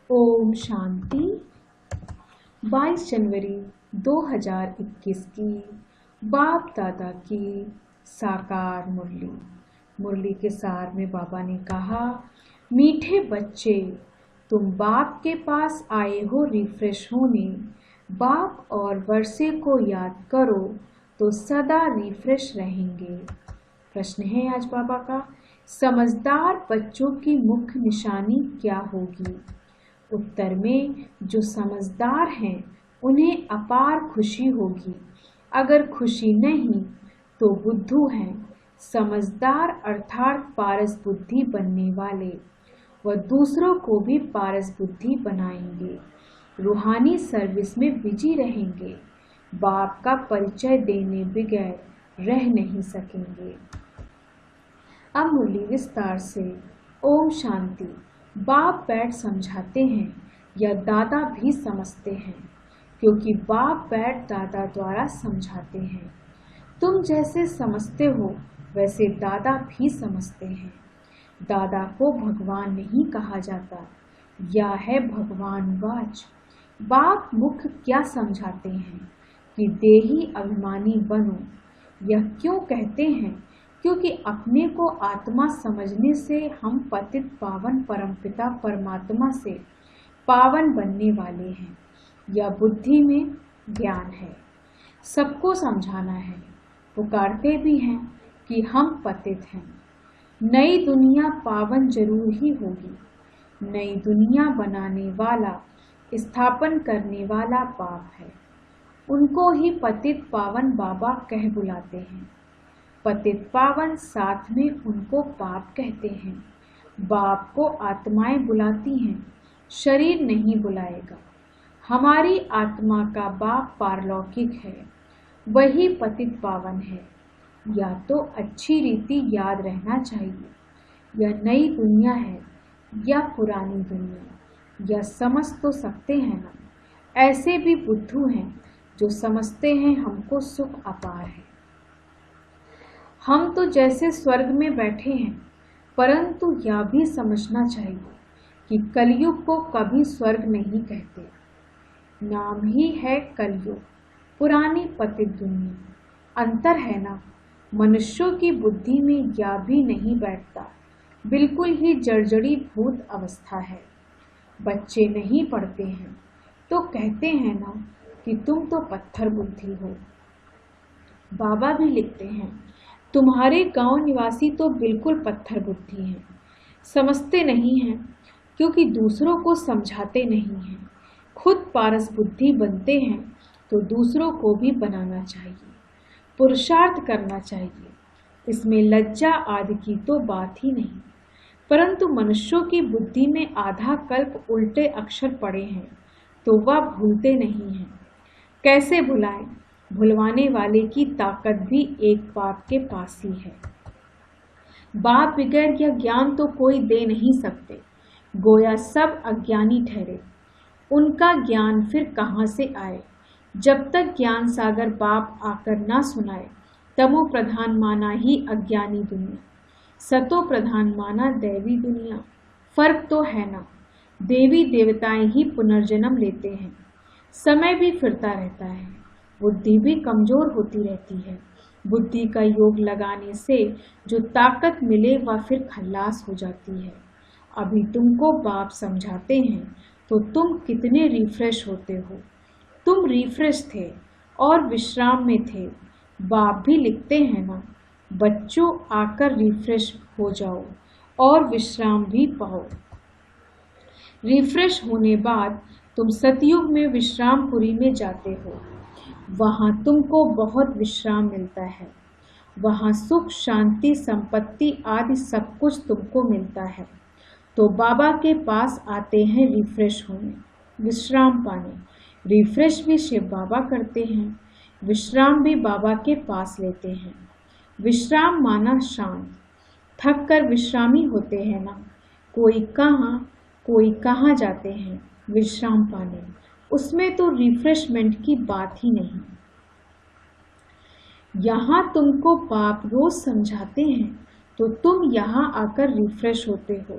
ओम शांति। 22 जनवरी 2021 की बाप दादा की साकार मुरली। मुरली के सार में बाबा ने कहा, मीठे बच्चे, तुम बाप के पास आए हो रिफ्रेश होने। बाप और वर्षे को याद करो तो सदा रिफ्रेश रहेंगे। प्रश्न है आज बाबा का, समझदार बच्चों की मुख्य निशानी क्या होगी? उत्तर में, जो समझदार हैं उन्हें अपार खुशी होगी। अगर खुशी नहीं तो बुद्धू हैं। समझदार अर्थात पारस बुद्धि बनने वाले, वह दूसरों को भी पारस बुद्धि बनाएंगे। रूहानी सर्विस में बिजी रहेंगे। बाप का परिचय देने बगैर रह नहीं सकेंगे। अब मुरली विस्तार से। ओम शांति। बाप बैठ समझाते हैं या दादा भी समझते हैं, क्योंकि बाप बैठ दादा द्वारा समझाते हैं। तुम जैसे समझते हो वैसे दादा भी समझते हैं। दादा को भगवान नहीं कहा जाता, या है भगवान वाच। बाप मुख्य क्या समझाते हैं कि देही अभिमानी बनो। यह क्यों कहते हैं? क्योंकि अपने को आत्मा समझने से हम पतित पावन परमपिता परमात्मा से पावन बनने वाले हैं। यह बुद्धि में ज्ञान है। सबको समझाना है। पुकारते भी हैं कि हम पतित हैं। नई दुनिया पावन जरूर ही होगी। नई दुनिया बनाने वाला, स्थापन करने वाला बाप है। उनको ही पतित पावन बाबा कह बुलाते हैं। पतित पावन साथ में उनको बाप कहते हैं। बाप को आत्माएं बुलाती हैं, शरीर नहीं बुलाएगा। हमारी आत्मा का बाप पारलौकिक है, वही पतित पावन है। या तो अच्छी रीति याद रहना चाहिए, यह नई दुनिया है या पुरानी दुनिया, यह समझ तो सकते हैं ना। ऐसे भी बुद्धू हैं जो समझते हैं हमको सुख अपार है। हम तो जैसे स्वर्ग में बैठे हैं, परंतु यह भी समझना चाहिए कि कलयुग को कभी स्वर्ग नहीं कहते। नाम ही है कलयुग, पुरानी पतित दुनिया। अंतर है ना। मनुष्यों की बुद्धि में यह भी नहीं बैठता। बिल्कुल ही जर्जरी भूत अवस्था है। बच्चे नहीं पढ़ते हैं तो कहते हैं ना कि तुम तो पत्थर बुद्धि हो। बाबा भी लिखते हैं, तुम्हारे गांव निवासी तो बिल्कुल पत्थर बुद्धि हैं। समझते नहीं हैं क्योंकि दूसरों को समझाते नहीं हैं। खुद पारस बुद्धि बनते हैं तो दूसरों को भी बनाना चाहिए। पुरुषार्थ करना चाहिए। इसमें लज्जा आदि की तो बात ही नहीं। परंतु मनुष्यों की बुद्धि में आधा कल्प उल्टे अक्षर पड़े हैं तो वह भूलते नहीं हैं। कैसे भुलाएं? भुलवाने वाले की ताकत भी एक बाप के पास ही है। बाप बगैर यह ज्ञान तो कोई दे नहीं सकते। गोया सब अज्ञानी ठहरे। उनका ज्ञान फिर कहाँ से आए? जब तक ज्ञान सागर बाप आकर ना सुनाए। तमो प्रधान माना ही अज्ञानी दुनिया, सतो प्रधान माना दैवी दुनिया। फर्क तो है ना। देवी देवताएं ही पुनर्जन्म लेते हैं। समय भी फिरता रहता है। बुद्धि भी कमजोर होती रहती है। बुद्धि का योग लगाने से जो ताकत मिले वह फिर खल्लास हो जाती है। अभी तुमको बाप समझाते हैं तो तुम कितने रिफ्रेश होते हो। तुम रिफ्रेश थे और विश्राम में थे। बाप भी लिखते हैं ना, बच्चों आकर रिफ्रेश हो जाओ और विश्राम भी पाओ। रिफ्रेश होने बाद तुम सतयुग में विश्रामपुरी में जाते हो। वहाँ तुमको बहुत विश्राम मिलता है। वहाँ सुख, शांति, संपत्ति आदि सब कुछ तुमको मिलता है। तो बाबा के पास आते हैं रिफ्रेश होने, विश्राम पाने। रिफ्रेश भी शिव बाबा करते हैं, विश्राम भी बाबा के पास लेते हैं। विश्राम माना शांत। थक कर विश्रामी होते हैं ना। कोई कहाँ जाते हैं विश्राम पाने। उसमें तो रिफ्रेशमेंट की बात ही नहीं। यहाँ तुमको बाप रोज समझाते हैं तो तुम यहाँ आकर रिफ्रेश होते हो।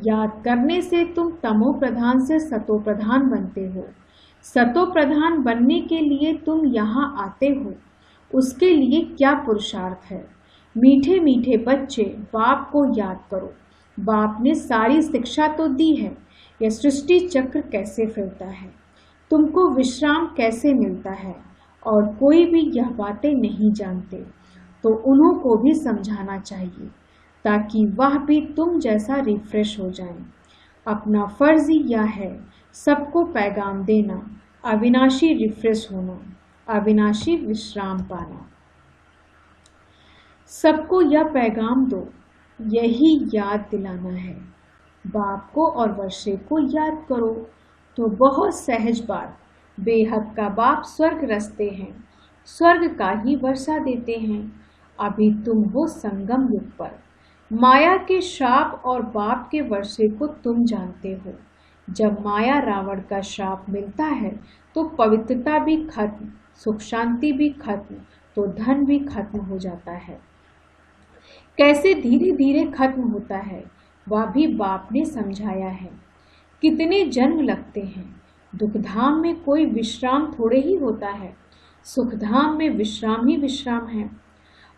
याद करने से तुम तमो प्रधान से सतो प्रधान बनते हो। सतो प्रधान बनने के लिए तुम यहाँ आते हो, उसके लिए क्या पुरुषार्थ है। मीठे मीठे बच्चे, बाप को याद करो। बाप ने सारी शिक्षा तो दी है। यह सृष्टि चक्र कैसे फिरता है, तुमको विश्राम कैसे मिलता है, और कोई भी यह बातें नहीं जानते तो उन्हों को भी समझाना चाहिए, ताकि वह भी तुम जैसा रिफ्रेश हो जाएं। अपना फर्ज ही यह है, सबको पैगाम देना, अविनाशी रिफ्रेश होना, अविनाशी विश्राम पाना। सबको यह पैगाम दो, यही याद दिलाना है। बाप को और वर्षे को याद करो तो बहुत सहज बात। बेहद का बाप स्वर्ग रचते हैं, स्वर्ग का ही वर्षा देते हैं। अभी तुम हो संगम युग पर। माया के श्राप और बाप के वर्षे को तुम जानते हो। जब माया रावण का श्राप मिलता है तो पवित्रता भी खत्म, सुख शांति भी खत्म, तो धन भी खत्म हो जाता है। कैसे धीरे धीरे खत्म होता है वह भी बाप ने समझाया है। कितने जन्म लगते हैं, दुखधाम में कोई विश्राम थोड़े ही होता है, सुखधाम में विश्राम ही विश्राम है।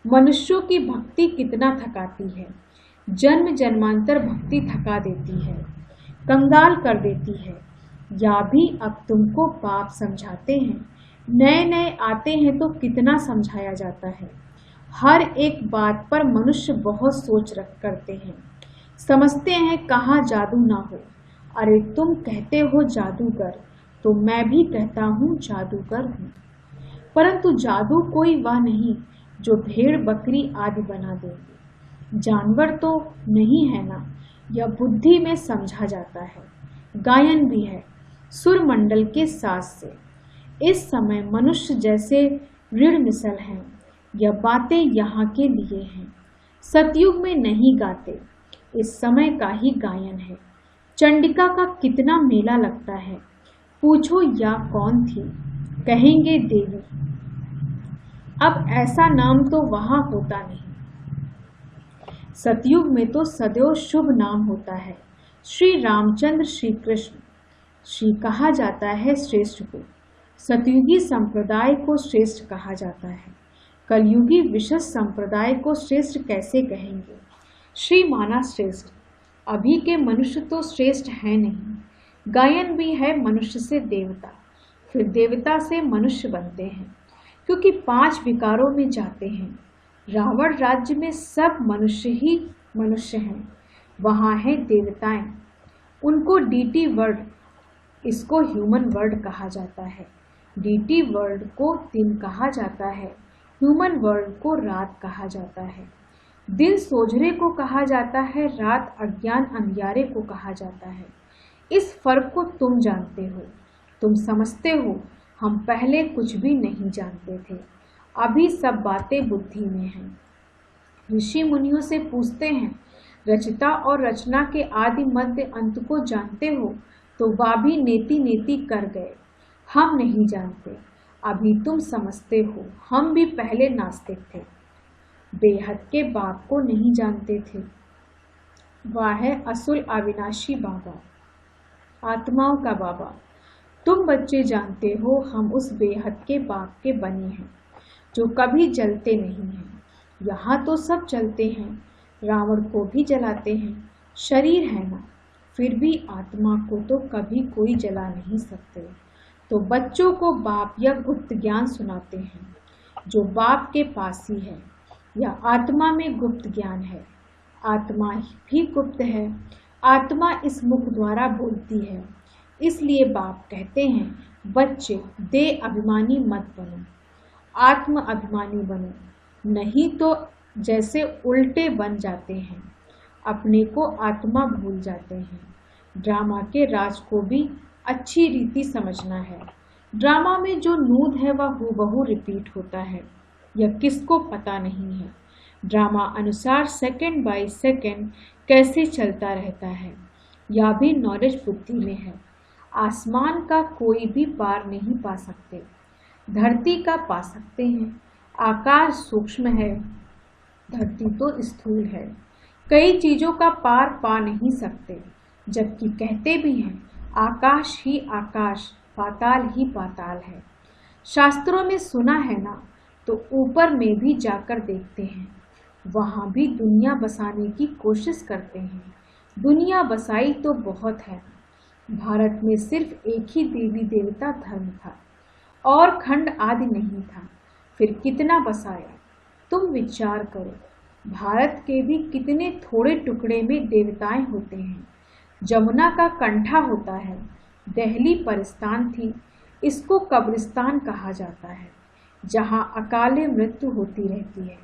मनुष्यों की भक्ति कितना थकाती है, जन्म जन्मांतर भक्ति थका देती है, कंगाल कर देती है। या भी अब तुमको बाप समझाते हैं। नए नए आते हैं तो कितना समझाया जाता है। हर एक बात पर मनुष्य बहुत सोच रख करते हैं, समझते हैं कहाँ जादू ना हो। अरे तुम कहते हो जादूगर, तो मैं भी कहता हूँ जादूगर हूँ। परंतु जादू कोई वह नहीं जो भेड़ बकरी आदि बना देंगे। जानवर तो नहीं है ना, यह बुद्धि में समझा जाता है। गायन भी है सुर मंडल के साथ से। इस समय मनुष्य जैसे ऋण मिसल हैं। यह बातें यहाँ के लिए हैं, सतयुग में नहीं गाते, इस समय का ही गायन है। चंडिका का कितना मेला लगता है, पूछो या कौन थी, कहेंगे देवी। अब ऐसा नाम तो वहाँ होता नहीं। सतयुग में तो सदैव शुभ नाम होता है। श्री रामचंद्र श्री कृष्ण श्री कहा जाता है श्रेष्ठ को। सतयुगी संप्रदाय को श्रेष्ठ कहा जाता है। कलयुगी विशेष संप्रदाय को श्रेष्ठ कैसे कहेंगे। श्री माना श्रेष्ठ। अभी के मनुष्य तो श्रेष्ठ है नहीं। गायन भी है मनुष्य से देवता, फिर देवता से मनुष्य बनते हैं, क्योंकि 5 विकारों में जाते हैं। रावण राज्य में सब मनुष्य ही मनुष्य हैं, वहाँ है देवताएं, उनको डीटी वर्ल्ड, इसको ह्यूमन वर्ल्ड कहा जाता है। डीटी वर्ल्ड को दिन कहा जाता है, ह्यूमन वर्ल्ड को रात कहा जाता है। दिन सोझरे को कहा जाता है, रात अज्ञान अंधियारे को कहा जाता है। इस फर्क को तुम जानते हो, तुम समझते हो। हम पहले कुछ भी नहीं जानते थे, अभी सब बातें बुद्धि में हैं। ऋषि मुनियों से पूछते हैं, रचिता और रचना के आदि मध्य अंत को जानते हो, तो वह भी नेति नेति कर गए। हम नहीं जानते, अभी तुम समझते हो। हम भी पहले नास्तिक थे, बेहद के बाप को नहीं जानते थे। वह है असुल अविनाशी बाबा, आत्माओं का बाबा। तुम बच्चे जानते हो हम उस बेहद के बाप के बने हैं, जो कभी जलते नहीं हैं। यहाँ तो सब जलते हैं, रावण को भी जलाते हैं। शरीर है ना, फिर भी आत्मा को तो कभी कोई जला नहीं सकते। तो बच्चों को बाप यह गुप्त ज्ञान सुनाते हैं, जो बाप के पास ही है। यह आत्मा में गुप्त ज्ञान है। आत्मा भी गुप्त है। आत्मा इस मुख द्वारा बोलती है। इसलिए बाप कहते हैं, बच्चे दे अभिमानी मत बनो, आत्म अभिमानी बनो, नहीं तो जैसे उल्टे बन जाते हैं, अपने को आत्मा भूल जाते हैं। ड्रामा के राज को भी अच्छी रीति समझना है। ड्रामा में जो नूद है वह हूबहू रिपीट होता है, यह किसको पता नहीं है। ड्रामा अनुसार सेकंड बाय सेकंड कैसे चलता रहता है, यह भी नॉलेज बुद्धि में है। आसमान का कोई भी पार नहीं पा सकते, धरती का पा सकते हैं। आकाश सूक्ष्म है, धरती तो स्थूल है। कई चीज़ों का पार पा नहीं सकते। जबकि कहते भी हैं आकाश ही आकाश, पाताल ही पाताल है। शास्त्रों में सुना है ना, तो ऊपर में भी जाकर देखते हैं, वहाँ भी दुनिया बसाने की कोशिश करते हैं। दुनिया बसाई तो बहुत है। भारत में सिर्फ एक ही देवी देवता धर्म था और खंड आदि नहीं था, फिर कितना बसाया। तुम विचार करो, भारत के भी कितने थोड़े टुकड़े में देवताएं होते हैं। जमुना का कंठा होता है, दिल्ली परिस्तान थी, इसको कब्रिस्तान कहा जाता है, जहाँ अकाले मृत्यु होती रहती है।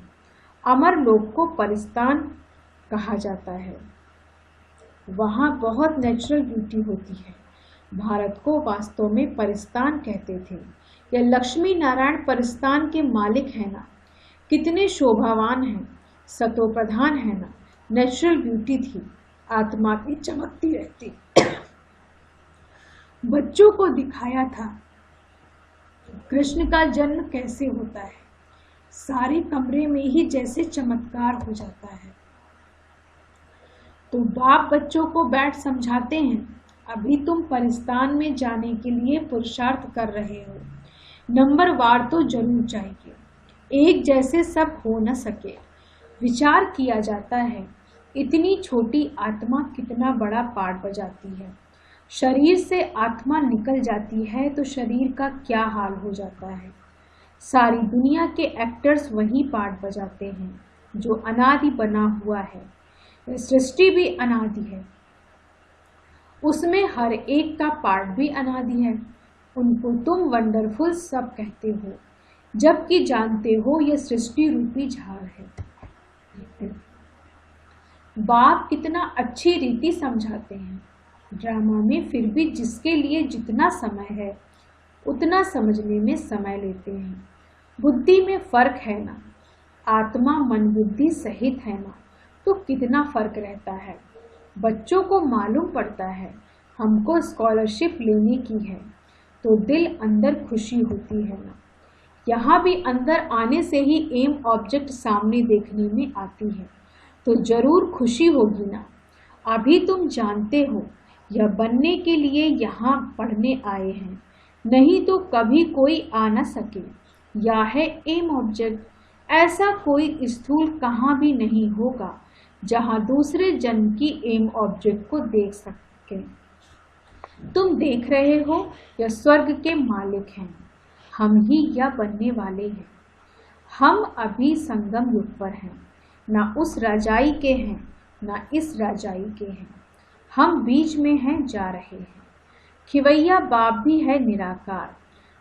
अमर लोक को परिस्तान कहा जाता है, वहाँ बहुत नेचुरल ब्यूटी होती है। भारत को वास्तव में परिस्तान कहते थे। यह लक्ष्मी नारायण परिस्तान के मालिक हैं ना, कितने शोभावान हैं, सतोप्रधान है ना, नेचुरल ब्यूटी थी, आत्मा भी चमकती रहती। बच्चों को दिखाया था कृष्ण का जन्म कैसे होता है, सारे कमरे में ही जैसे चमत्कार हो जाता है। तो बाप बच्चों को बैठ समझाते हैं, अभी तुम परिस्तान में जाने के लिए पुरुषार्थ कर रहे हो, नंबरवार तो जरूर चाहिए, एक जैसे सब हो न सके। विचार किया जाता है, इतनी छोटी आत्मा कितना बड़ा पार्ट बजाती है। शरीर से आत्मा निकल जाती है तो शरीर का क्या हाल हो जाता है। सारी दुनिया के एक्टर्स वही पार्ट बजाते हैं जो अनादि बना हुआ है। सृष्टि भी अनादि है, उसमें हर एक का पार्ट भी अनादि है। उनको तुम वंडरफुल सब कहते हो, जबकि जानते हो यह सृष्टि रूपी झाड़ है। बाप कितना अच्छी रीति समझाते हैं ड्रामा में, फिर भी जिसके लिए जितना समय है उतना समझने में समय लेते हैं। बुद्धि में फर्क है ना, आत्मा मन बुद्धि सहित है ना, तो कितना फर्क रहता है। बच्चों को मालूम पड़ता है हमको स्कॉलरशिप लेने की है, तो दिल अंदर खुशी होती है ना। यहाँ भी अंदर आने से ही एम ऑब्जेक्ट सामने देखने में आती है, तो जरूर खुशी होगी ना। अभी तुम जानते हो यह बनने के लिए यहाँ पढ़ने आए हैं, नहीं तो कभी कोई आ न सके। यह है एम ऑब्जेक्ट, ऐसा कोई स्थूल कहाँ भी नहीं होगा जहाँ दूसरे जन्म की एम ऑब्जेक्ट को देख सके। तुम देख रहे हो यह स्वर्ग के मालिक हैं, हम ही यह बनने वाले हैं। हम अभी संगम युग पर हैं, ना उस राजाई के हैं ना इस राजाई के हैं, हम बीच में हैं, जा रहे हैं। खिवैया बाप भी है निराकार,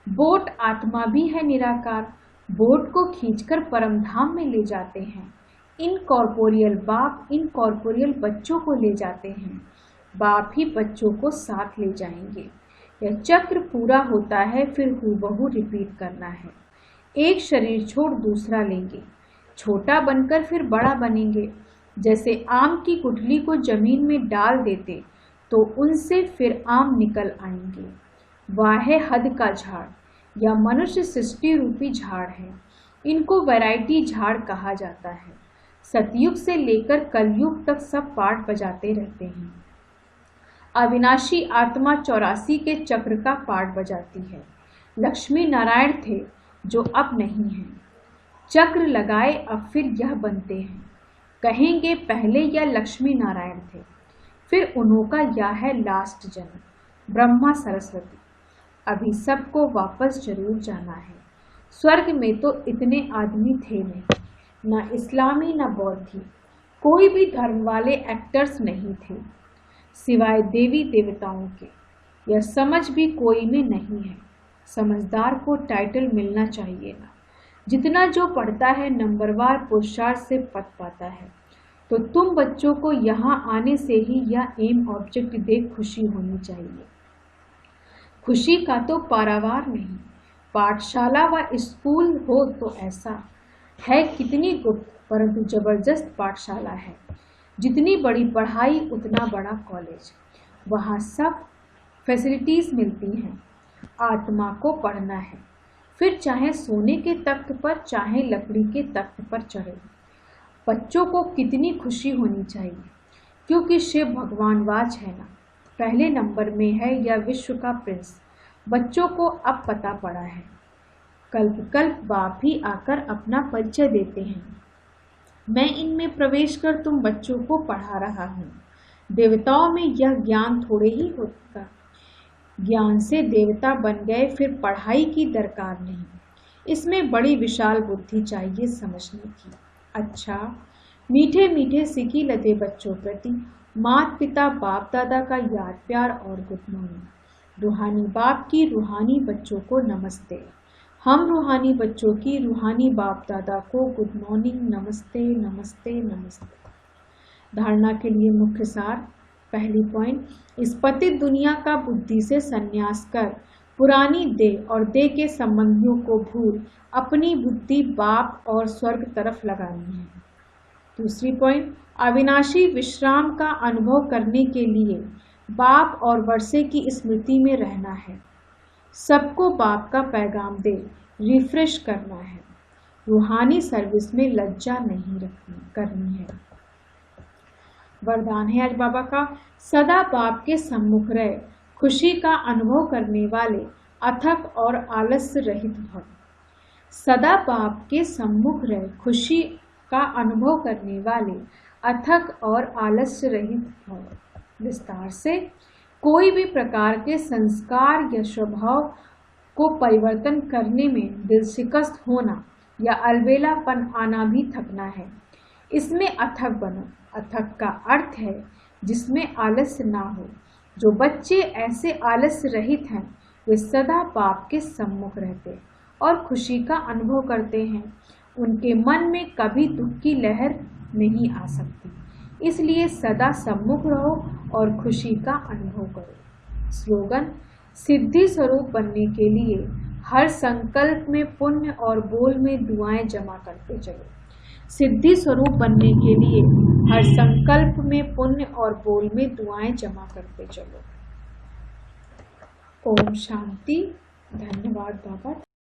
बोट आत्मा भी है निराकार, बोट को खींचकर परमधाम में ले जाते हैं। इनकॉर्पोरियल बाप इनकॉर्पोरियल बच्चों को ले जाते हैं, बाप ही बच्चों को साथ ले जाएंगे। यह चक्र पूरा होता है, फिर हूबहू रिपीट करना है। एक शरीर छोड़ दूसरा लेंगे, छोटा बनकर फिर बड़ा बनेंगे। जैसे आम की गुठली को जमीन में डाल देते तो उनसे फिर आम निकल आएंगे। वह है हद का झाड़, या मनुष्य सृष्टि रूपी झाड़ है। इनको वैरायटी झाड़ कहा जाता है। सतयुग से लेकर कलयुग तक सब पार्ट बजाते रहते हैं। अविनाशी आत्मा 84 के चक्र का पार्ट बजाती है। लक्ष्मी नारायण थे जो अब नहीं हैं, चक्र लगाए अब फिर यह बनते हैं। कहेंगे पहले यह लक्ष्मी नारायण थे, फिर उन्होंका यह है लास्ट जन्म ब्रह्मा सरस्वती। अभी सबको वापस जरूर जाना है। स्वर्ग में तो इतने आदमी थे नहीं, ना इस्लामी ना बौद्धी, कोई भी धर्म वाले एक्टर्स नहीं थे सिवाय देवी देवताओं के। यह समझ भी कोई में नहीं है। समझदार को टाइटल मिलना चाहिए ना, जितना जो पढ़ता है नंबरवार पुरुषार्थ से पद पाता है। तो तुम बच्चों को यहाँ आने से ही यह एम ऑब्जेक्ट देख खुशी होनी चाहिए। खुशी का तो पारावार नहीं। पाठशाला व स्कूल हो तो ऐसा है, कितनी गुप्त परंतु जबरदस्त पाठशाला है। जितनी बड़ी पढ़ाई उतना बड़ा कॉलेज, वहाँ सब फैसिलिटीज़ मिलती हैं। आत्मा को पढ़ना है, फिर चाहे सोने के तख्त पर चाहे लकड़ी के तख्त पर चढ़े। बच्चों को कितनी खुशी होनी चाहिए। क्योंकि शिव भगवान वाच है ना, पहले नंबर में है या विश्व का प्रिंस। बच्चों को अब पता पड़ा है। कल्प कल्प बाप भी आकर अपना परिचय देते हैं। मैं इनमें प्रवेश कर तुम बच्चों को पढ़ा रहा हूँ। देवताओं में यह ज्ञान थोड़े ही होता। ज्ञान से देवता बन गए, फिर पढ़ाई की दरकार नहीं। इसमें बड़ी विशाल बुद्धि चाहिए समझने की। अच्छा, मीठे मीठे सिकी लदे बच्चों प्रति माता पिता बाप दादा का याद प्यार और गुड मॉर्निंग। रूहानी बाप की रूहानी बच्चों को नमस्ते। हम रूहानी बच्चों की रूहानी बाप दादा को गुड मॉर्निंग, नमस्ते नमस्ते नमस्ते। धारणा के लिए मुख्य सार। पहली पॉइंट, इस पतित दुनिया का बुद्धि से संन्यास कर पुरानी देह और देह के संबंधियों को भूल अपनी बुद्धि बाप और स्वर्ग तरफ लगानी है। दूसरी पॉइंट, अविनाशी विश्राम का अनुभव करने के लिए बाप और वर्षे की स्मृति में रहना है। सबको बाप का पैगाम दे रिफ्रेश करना है। रूहानी सर्विस में लज्जा नहीं करनी है। वरदान है आज बाबा का, सदा बाप के सम्मुख रहे खुशी का अनुभव करने वाले अथक और आलस्य रहित भव। सदा बाप के सम्मुख रहे खुशी का अनुभव करने वाले अथक और आलस्य रहित भव। विस्तार से, कोई भी प्रकार के संस्कार या स्वभाव को परिवर्तन करने में दिल शिकस्त होना या अलबेलापन आना भी थकना है। इसमें अथक बनो। अथक का अर्थ है जिसमें आलस्य ना हो। जो बच्चे ऐसे आलस्य रहित हैं वे सदा बाप के सम्मुख रहते और खुशी का अनुभव करते हैं। उनके मन में कभी दुख की लहर नहीं आ सकती। इसलिए सदा सम्मुख रहो और खुशी का अनुभव करो। स्लोगन, सिद्धि स्वरूप बनने के लिए हर संकल्प में पुण्य और बोल में दुआएं जमा करते चलो। सिद्धि स्वरूप बनने के लिए हर संकल्प में पुण्य और बोल में दुआएं जमा करते चलो। ओम शांति। धन्यवाद बाबा।